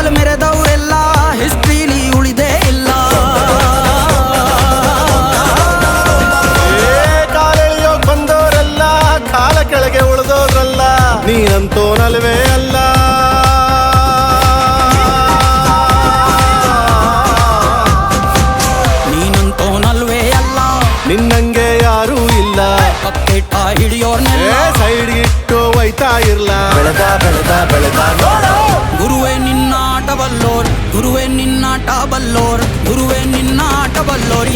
ಕಾಲು ಮೆರೆದವರೆಲ್ಲ ಹಿಸ್ಟ್ರಿಲಿ ಉಳಿದೇ ಇಲ್ಲ. ಕಾಲೆಳೆಯೋಕ್ ಬಂದವರೆಲ್ಲ ಕಾಲ ಕೆಳಗೆ ಉಳಿದೋದ್ರಲ್ಲ, ನೀನಂತೋನಲ್ವೇ ಅಲ್ಲ. ನೀನಂತೋನಲ್ವೇ ಅಲ್ಲ, ನಿನ್ನಂಗೆ ಯಾರೂ ಇಲ್ಲ. ಪಕ್ಕೆಟ್ಟ ಹಿಡಿಯೋರ್ನೆಲ್ಲ ಸೈಡ್ ಇಟ್ಟು ಒಯ್ತಾ ಇರ್ಲ. ಬೆಳೆದ ಬೆಳೆದ ಬೆಳೆದ ನೋಡು. ಗುರುವೇ ನಿನ್ನಾಟ ಬಲ್ಲೋರ್, ಗುರುವೇ ನಿನ್ನಾಟ ಬಲ್ಲೋರ್, ಗುರುವೇ ನಿನ್ನಾಟ ಬಲ್ಲೋರ್.